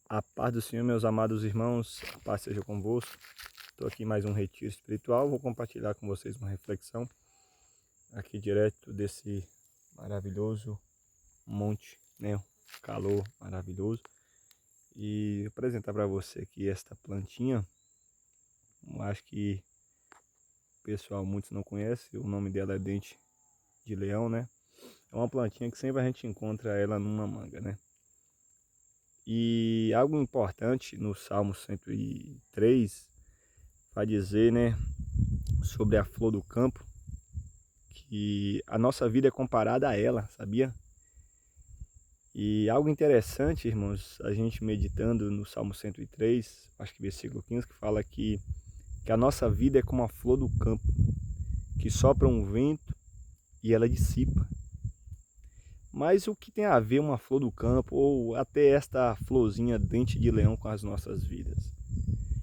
A paz do Senhor, meus amados irmãos, a paz seja convosco. Estou aqui em mais um retiro espiritual. Vou compartilhar com vocês uma reflexão aqui direto desse maravilhoso monte, né? Calor maravilhoso. E apresentar para você aqui esta plantinha. Eu acho que o pessoal muitos não conhece. O nome dela é dente de leão, né? É uma plantinha que sempre a gente encontra ela numa manga, né? E algo importante no Salmo 103 vai dizer, né, sobre a flor do campo, que a nossa vida é comparada a ela, sabia? E algo interessante, irmãos, a gente meditando no Salmo 103, acho que versículo 15, que fala que a nossa vida é como a flor do campo, que sopra um vento e ela dissipa. Mas o que tem a ver uma flor do campo ou até esta florzinha dente de leão com as nossas vidas?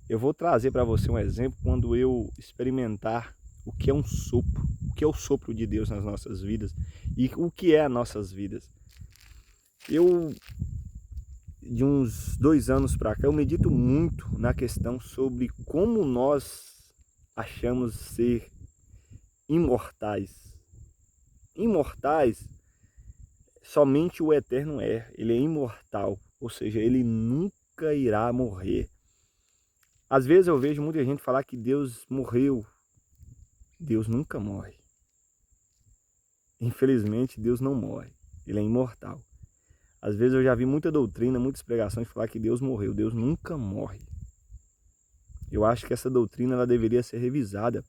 Eu vou trazer para você um exemplo quando eu experimentar o que é um sopro, o que é o sopro de Deus nas nossas vidas e o que é as nossas vidas. Eu, de uns 2 anos para cá, eu medito muito na questão sobre como nós achamos ser imortais. Imortais, somente o Eterno é, ele é imortal, ou seja, ele nunca irá morrer. Às vezes eu vejo muita gente falar que Deus morreu. Deus nunca morre. Infelizmente, Deus não morre. Ele é imortal. Às vezes eu já vi muita doutrina, muitas pregações falar que Deus morreu. Deus nunca morre. Eu acho que essa doutrina ela deveria ser revisada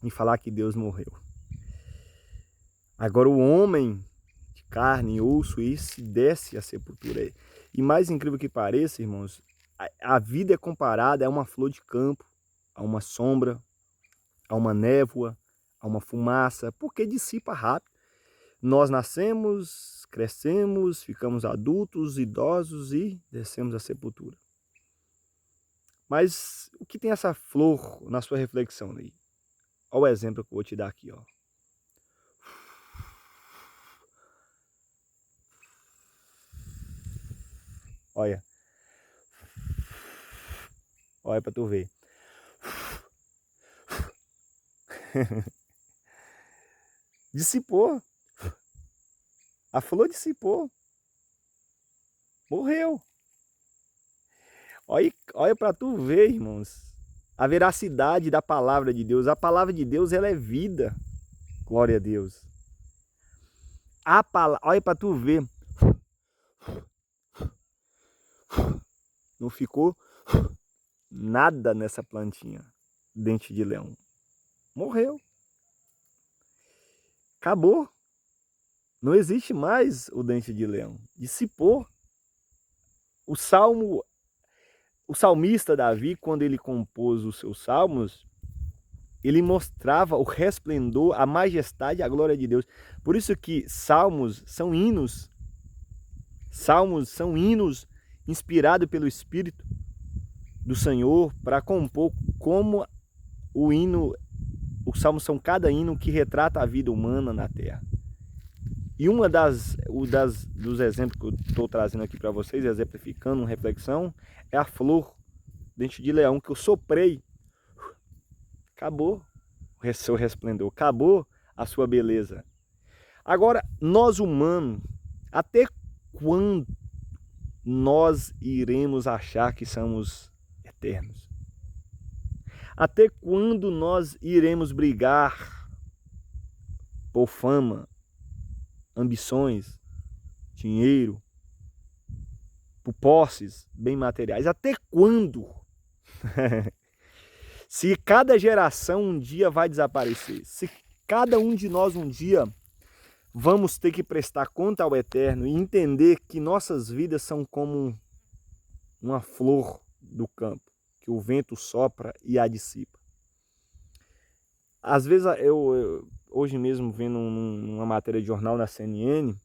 e falar que Deus morreu. Agora o homem de carne e osso, esse desce à sepultura. E mais incrível que pareça, irmãos, a vida é comparada a uma flor de campo, a uma sombra, a uma névoa, a uma fumaça, porque dissipa rápido. Nós nascemos, crescemos, ficamos adultos, idosos e descemos à sepultura. Mas o que tem essa flor na sua reflexão aí? Olha o exemplo que eu vou te dar aqui, ó. Olha. Olha para tu ver. Dissipou. A flor dissipou. Morreu. Olha para tu ver, irmãos, a veracidade da palavra de Deus. A palavra de Deus, ela é vida. Glória a Deus. Olha para tu ver. Não ficou nada nessa plantinha. Dente de leão. Morreu. Acabou. Não existe mais o dente de leão. Dissipou. O salmista Davi, quando ele compôs os seus salmos, ele mostrava o resplendor, a majestade e a glória de Deus. Por isso que salmos são hinos. Salmos são hinos inspirados pelo Espírito do Senhor para compor como o hino. Os salmos são cada hino que retrata a vida humana na terra. E dos exemplos que eu estou trazendo aqui para vocês, exemplificando uma reflexão, é a flor dente de leão que eu soprei. Acabou o seu resplendor, acabou a sua beleza. Agora, nós humanos, até quando nós iremos achar que somos eternos? Até quando nós iremos brigar por fama, ambições, dinheiro, por posses, bem materiais? Até quando? Se cada geração um dia vai desaparecer, se cada um de nós um dia vamos ter que prestar conta ao Eterno e entender que nossas vidas são como uma flor do campo, que o vento sopra e a dissipa. Às vezes hoje mesmo vendo uma matéria de jornal na CNN,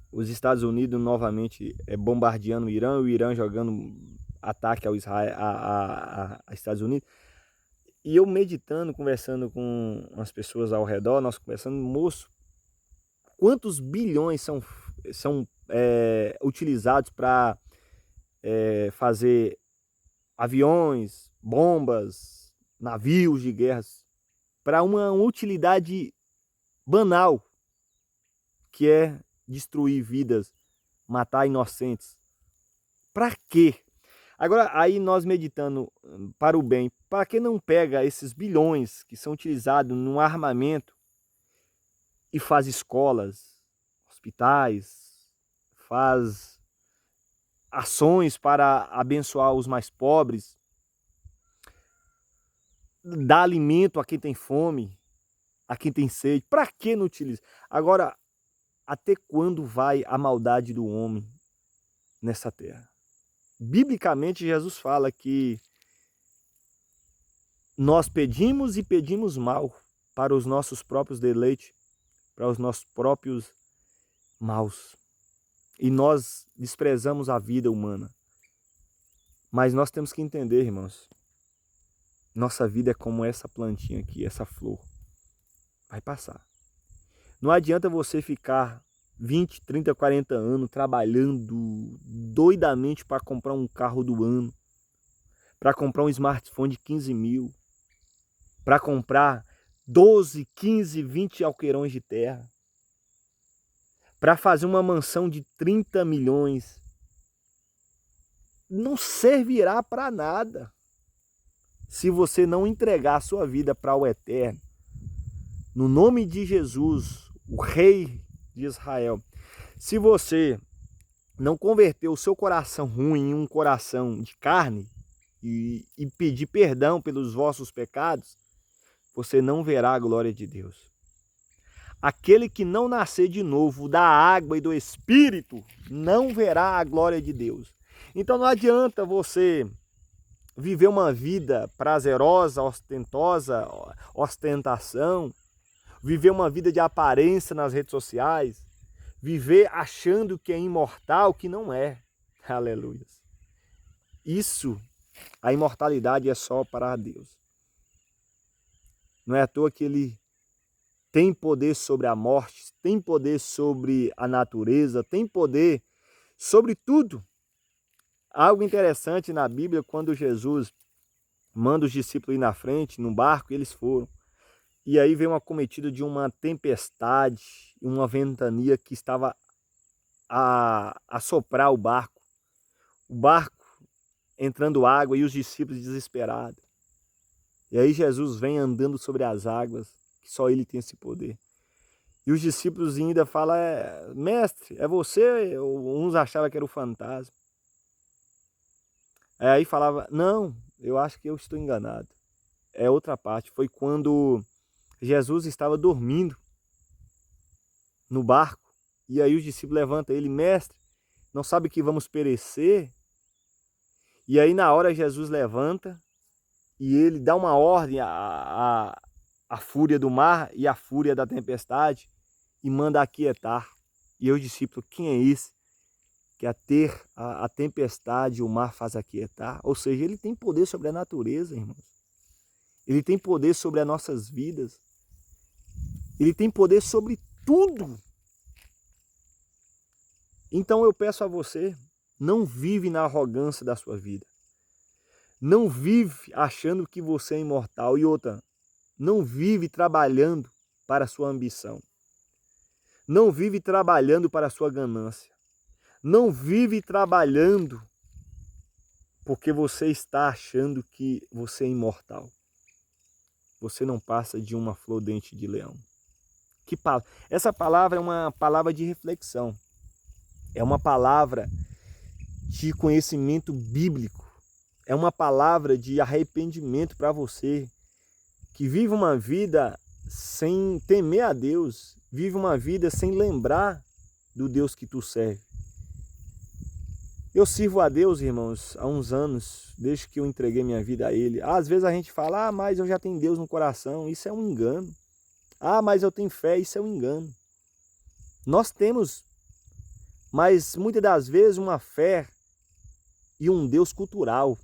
os Estados Unidos novamente bombardeando o Irã, o Irã jogando ataque ao Israel, a Estados Unidos. E eu meditando, conversando com as pessoas ao redor, nós conversando, moço, quantos bilhões são utilizados para fazer aviões, bombas, navios de guerras, para uma utilidade banal, que é destruir vidas, matar inocentes. Para quê? Agora, aí nós meditando para o bem, para que não pega esses bilhões que são utilizados no armamento e faz escolas, hospitais, faz ações para abençoar os mais pobres, dá alimento a quem tem fome, a quem tem sede? Para que não utiliza? Agora, até quando vai a maldade do homem nessa terra? Biblicamente, Jesus fala que nós pedimos e pedimos mal para os nossos próprios deleites, para os nossos próprios maus. E nós desprezamos a vida humana. Mas nós temos que entender, irmãos, nossa vida é como essa plantinha aqui, essa flor. Vai passar. Não adianta você ficar 20, 30, 40 anos trabalhando doidamente para comprar um carro do ano, para comprar um smartphone de 15 mil, para comprar 12, 15, 20 alqueirões de terra, para fazer uma mansão de 30 milhões. Não servirá para nada se você não entregar a sua vida para o Eterno. No nome de Jesus, o Rei de Israel, se você não converter o seu coração ruim em um coração de carne e pedir perdão pelos vossos pecados, você não verá a glória de Deus. Aquele que não nascer de novo da água e do Espírito não verá a glória de Deus. Então não adianta você viver uma vida prazerosa, ostentosa, ostentação, viver uma vida de aparência nas redes sociais, viver achando que é imortal, que não é. Aleluia. Isso, a imortalidade é só para Deus. Não é à toa que Ele tem poder sobre a morte, tem poder sobre a natureza, tem poder sobre tudo. Algo interessante na Bíblia, quando Jesus manda os discípulos ir na frente, no barco, eles foram. E aí veio uma acometida de uma tempestade, uma ventania que estava a soprar o barco. O barco entrando água e os discípulos desesperados. E aí Jesus vem andando sobre as águas, que só Ele tem esse poder. E os discípulos ainda falam, mestre, é você? Uns achavam que era o fantasma. Aí falava, não, eu acho que eu estou enganado. É outra parte, foi quando Jesus estava dormindo no barco, e aí os discípulos levantam ele, mestre, não sabe que vamos perecer? E aí na hora Jesus levanta, e ele dá uma ordem à fúria do mar e à fúria da tempestade, e manda aquietar. E aí os discípulos, quem é esse? Que a tempestade, o mar faz aquietar. Ou seja, ele tem poder sobre a natureza, irmãos. Ele tem poder sobre as nossas vidas. Ele tem poder sobre tudo. Então eu peço a você, não vive na arrogância da sua vida. Não vive achando que você é imortal. E outra, não vive trabalhando para a sua ambição. Não vive trabalhando para a sua ganância. Não vive trabalhando porque você está achando que você é imortal. Você não passa de uma flor dente de leão. Essa palavra é uma palavra de reflexão. É uma palavra de conhecimento bíblico. É uma palavra de arrependimento para você que vive uma vida sem temer a Deus, vive uma vida sem lembrar do Deus que tu serve. Eu sirvo a Deus, irmãos, há uns anos, desde que eu entreguei minha vida a Ele. Às vezes a gente fala, mas eu já tenho Deus no coração, isso é um engano. Mas eu tenho fé, isso é um engano. Nós temos, mas muitas das vezes, uma fé e um Deus cultural,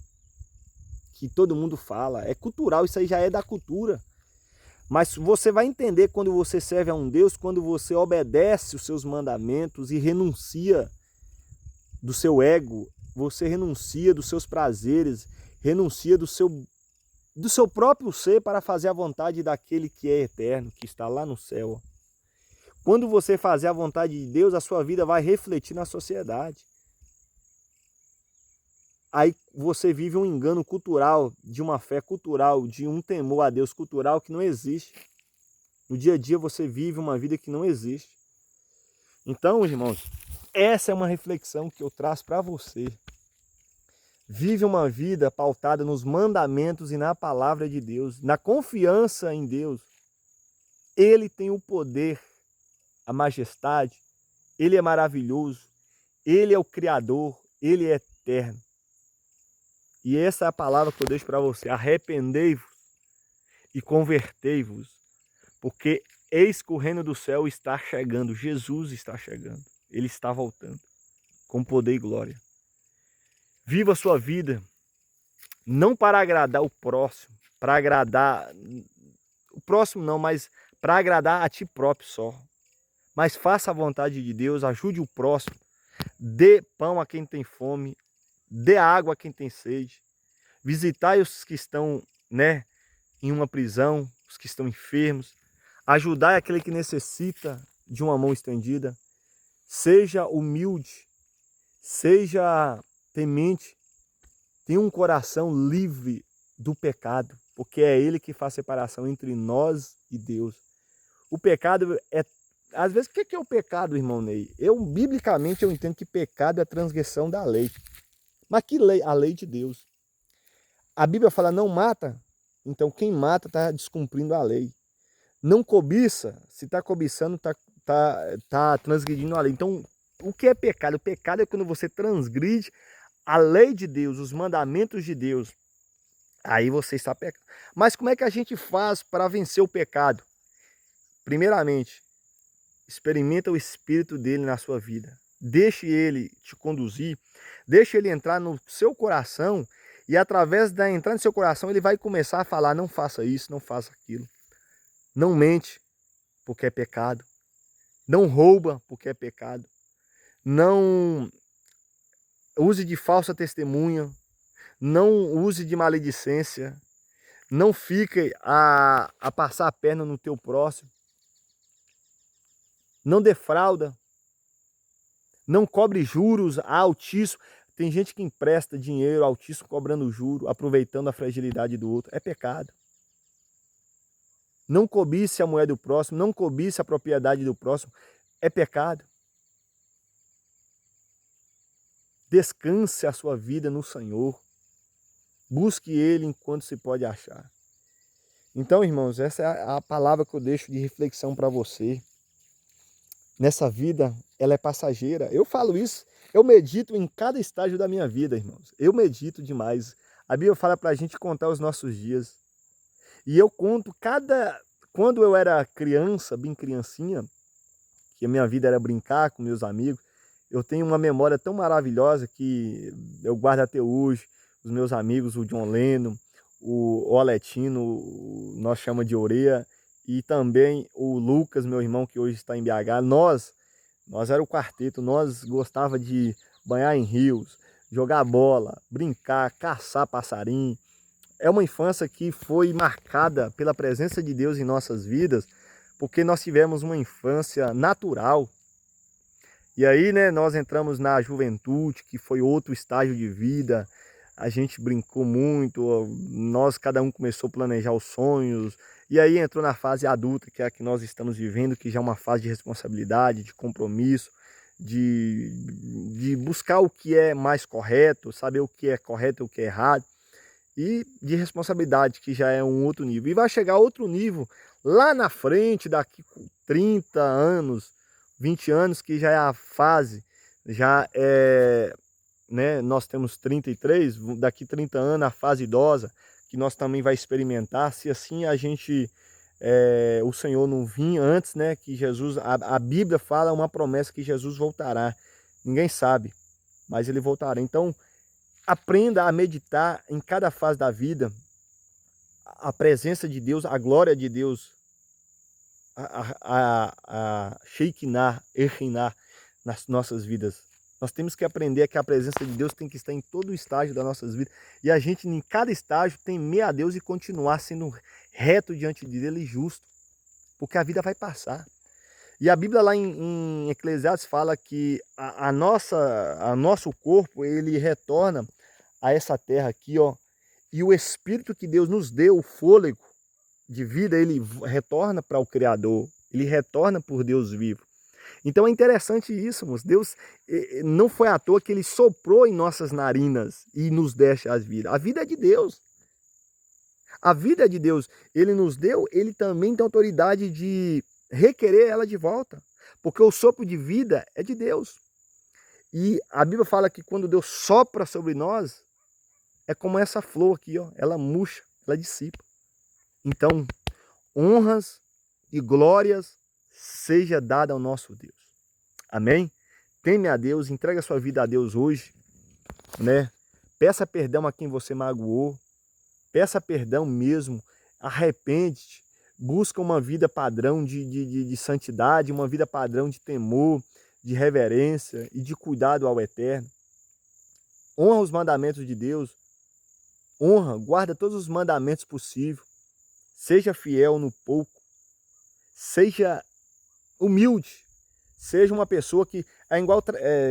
que todo mundo fala. É cultural, isso aí já é da cultura. Mas você vai entender quando você serve a um Deus, quando você obedece os seus mandamentos e renuncia do seu ego você renuncia dos seus prazeres, renuncia do seu próprio ser para fazer a vontade daquele que é eterno, que está lá no céu. Quando você fazer a vontade de Deus, a sua vida vai refletir na sociedade. Aí você vive um engano cultural, de uma fé cultural, de um temor a Deus cultural que não existe. No dia a dia você vive uma vida que não existe. Então, irmãos, essa é uma reflexão que eu trago para você. Vive uma vida pautada nos mandamentos e na palavra de Deus, na confiança em Deus. Ele tem o poder, a majestade, Ele é maravilhoso, Ele é o Criador, Ele é eterno. E essa é a palavra que eu deixo para você. Arrependei-vos e convertei-vos, porque eis que o reino do céu está chegando, Jesus está chegando, Ele está voltando, com poder e glória. Viva a sua vida, não para agradar o próximo, para agradar o próximo não, mas para agradar a ti próprio só. Mas faça a vontade de Deus, ajude o próximo, dê pão a quem tem fome, dê água a quem tem sede, visitai os que estão, em uma prisão, os que estão enfermos, ajudai aquele que necessita de uma mão estendida, seja humilde, seja temente, tenha um coração livre do pecado, porque é Ele que faz separação entre nós e Deus. O pecado é, às vezes, o que é o pecado, irmão Ney? Biblicamente, eu entendo que pecado é a transgressão da lei. Mas que lei? A lei de Deus. A Bíblia fala, não mata, então quem mata está descumprindo a lei. Não cobiça, se está cobiçando, tá transgredindo a lei. Então, o que é pecado? O pecado é quando você transgride a lei de Deus, os mandamentos de Deus. Aí você está pecando. Mas como é que a gente faz para vencer o pecado? Primeiramente, experimenta o Espírito dele na sua vida. Deixe ele te conduzir, deixe ele entrar no seu coração e através da entrada no seu coração ele vai começar a falar, não faça isso, não faça aquilo. Não mente, porque é pecado. Não rouba, porque é pecado. Não use de falsa testemunha. Não use de maledicência. Não fique a passar a perna no teu próximo. Não defrauda. Não cobre juros altíssimos. Tem gente que empresta dinheiro altíssimo cobrando juro, aproveitando a fragilidade do outro. É pecado. Não cobice a mulher do próximo, não cobice a propriedade do próximo. É pecado. Descanse a sua vida no Senhor. Busque Ele enquanto se pode achar. Então, irmãos, essa é a palavra que eu deixo de reflexão para você. Nessa vida, ela é passageira. Eu falo isso, eu medito em cada estágio da minha vida, irmãos. Eu medito demais. A Bíblia fala para a gente contar os nossos dias. E eu conto quando eu era criança, bem criancinha, que a minha vida era brincar com meus amigos, eu tenho uma memória tão maravilhosa que eu guardo até hoje. Os meus amigos, o John Leno, o Oletino, nós chamamos de Oreia, e também o Lucas, meu irmão, que hoje está em BH. Nós era o quarteto, nós gostava de banhar em rios, jogar bola, brincar, caçar passarinho. É uma infância que foi marcada pela presença de Deus em nossas vidas, porque nós tivemos uma infância natural. E aí, nós entramos na juventude, que foi outro estágio de vida. A gente brincou muito, cada um começou a planejar os sonhos. E aí entrou na fase adulta, que é a que nós estamos vivendo, que já é uma fase de responsabilidade, de compromisso, de buscar o que é mais correto, saber o que é correto e o que é errado. E de responsabilidade, que já é um outro nível. E vai chegar outro nível lá na frente, daqui 30 anos, 20 anos, que já é a fase, já é, nós temos 33, daqui 30 anos a fase idosa, que nós também vai experimentar, se assim o Senhor não vir antes, que Jesus, a Bíblia fala uma promessa que Jesus voltará. Ninguém sabe, mas Ele voltará. Então, aprenda a meditar em cada fase da vida, a presença de Deus, a glória de Deus, a Shekinah, Errinar nas nossas vidas. Nós temos que aprender que a presença de Deus tem que estar em todo o estágio das nossas vidas. E a gente, em cada estágio, temer a Deus e continuar sendo reto diante dele e justo. Porque a vida vai passar. E a Bíblia lá em Eclesiastes fala que a nosso corpo, ele retorna a essa terra aqui, ó. E o Espírito que Deus nos deu, o fôlego de vida, ele retorna para o Criador. Ele retorna por Deus vivo. Então é interessante isso, moço. Deus não foi à toa que ele soprou em nossas narinas e nos deixa as vidas. A vida é de Deus. A vida é de Deus. Ele nos deu, ele também tem autoridade de requerer ela de volta. Porque o sopro de vida é de Deus. E a Bíblia fala que quando Deus sopra sobre nós, é como essa flor aqui, ó. Ela murcha, ela dissipa. Então, honras e glórias seja dada ao nosso Deus. Amém? Teme a Deus, entrega a sua vida a Deus hoje, né? Peça perdão a quem você magoou. Peça perdão mesmo. Arrepende-te. Busca uma vida padrão de santidade, uma vida padrão de temor, de reverência e de cuidado ao eterno. Honra os mandamentos de Deus. Honra, guarda todos os mandamentos possíveis. Seja fiel no pouco. Seja humilde. Seja uma pessoa que é igual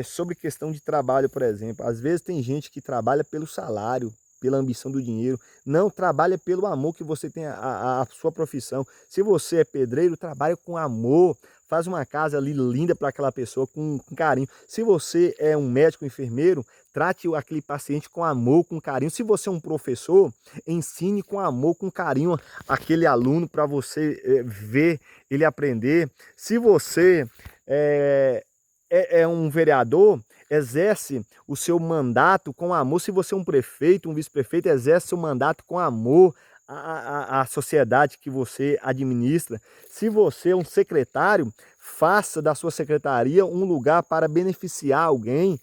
sobre questão de trabalho, por exemplo. Às vezes tem gente que trabalha pelo salário, pela ambição do dinheiro. Não, trabalha pelo amor que você tem a sua profissão. Se você é pedreiro, trabalha com amor. Faz uma casa ali linda para aquela pessoa com carinho. Se você é um médico, enfermeiro, trate aquele paciente com amor, com carinho. Se você é um professor, ensine com amor, com carinho aquele aluno para você ver ele aprender. Se você é um vereador, exerce o seu mandato com amor. Se você é um prefeito, um vice-prefeito, exerce seu mandato com amor à sociedade que você administra. Se você é um secretário, faça da sua secretaria um lugar para beneficiar alguém.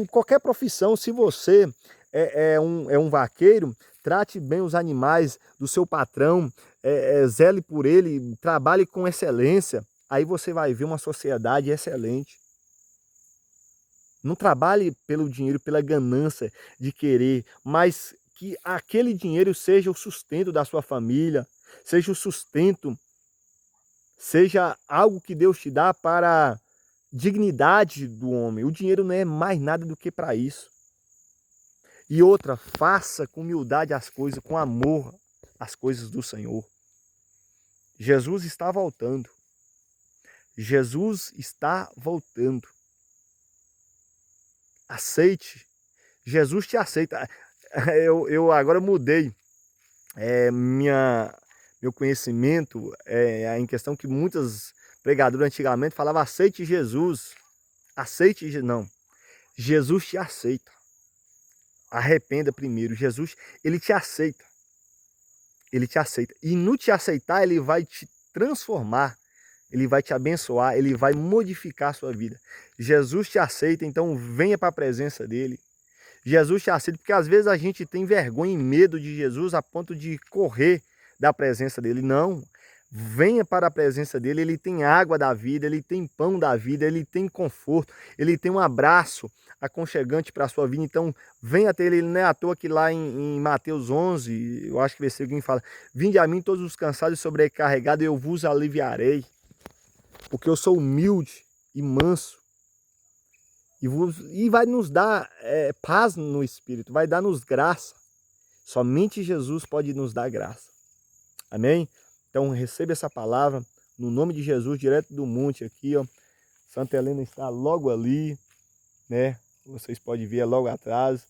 Qualquer profissão, se você é um vaqueiro, trate bem os animais do seu patrão, zele por ele, trabalhe com excelência. Aí você vai ver uma sociedade excelente. Não trabalhe pelo dinheiro, pela ganância de querer, mas que aquele dinheiro seja o sustento da sua família, seja o sustento, seja algo que Deus te dá para a dignidade do homem. O dinheiro não é mais nada do que para isso. E outra, faça com humildade as coisas, com amor as coisas do Senhor. Jesus está voltando. Jesus está voltando. Aceite. Jesus te aceita. Eu agora mudei meu conhecimento em questão que muitas pregadoras antigamente falavam aceite Jesus. Aceite, não. Jesus te aceita. Arrependa primeiro. Jesus, ele te aceita. Ele te aceita. E no te aceitar, ele vai te transformar. Ele vai te abençoar, ele vai modificar a sua vida. Jesus te aceita, então venha para a presença dele. Jesus te aceita, porque às vezes a gente tem vergonha e medo de Jesus a ponto de correr da presença dele. Não, venha para a presença dele, ele tem água da vida, ele tem pão da vida, ele tem conforto, ele tem um abraço aconchegante para a sua vida. Então venha até ele, não é à toa que lá em Mateus 11, eu acho que versículo fala, vinde a mim todos os cansados e sobrecarregados, eu vos aliviarei. Porque eu sou humilde e manso. E vai nos dar paz no Espírito, vai dar-nos graça. Somente Jesus pode nos dar graça. Amém? Então receba essa palavra no nome de Jesus, direto do monte aqui, ó. Santa Helena está logo ali, né? Vocês podem ver logo atrás.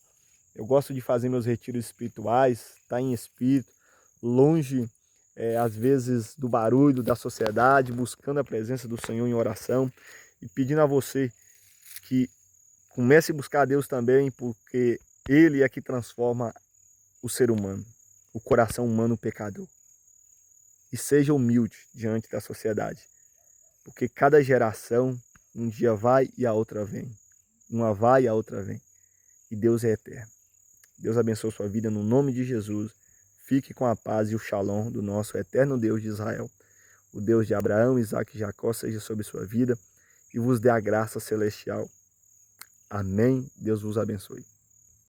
Eu gosto de fazer meus retiros espirituais, estar em espírito, longe às vezes do barulho da sociedade, buscando a presença do Senhor em oração e pedindo a você que comece a buscar a Deus também, porque Ele é que transforma o ser humano, o coração humano pecador. E seja humilde diante da sociedade, porque cada geração um dia vai e a outra vem. Uma vai e a outra vem. E Deus é eterno. Deus abençoe sua vida no nome de Jesus. Fique com a paz e o shalom do nosso eterno Deus de Israel. O Deus de Abraão, Isaque e Jacó seja sobre sua vida e vos dê a graça celestial. Amém. Deus vos abençoe.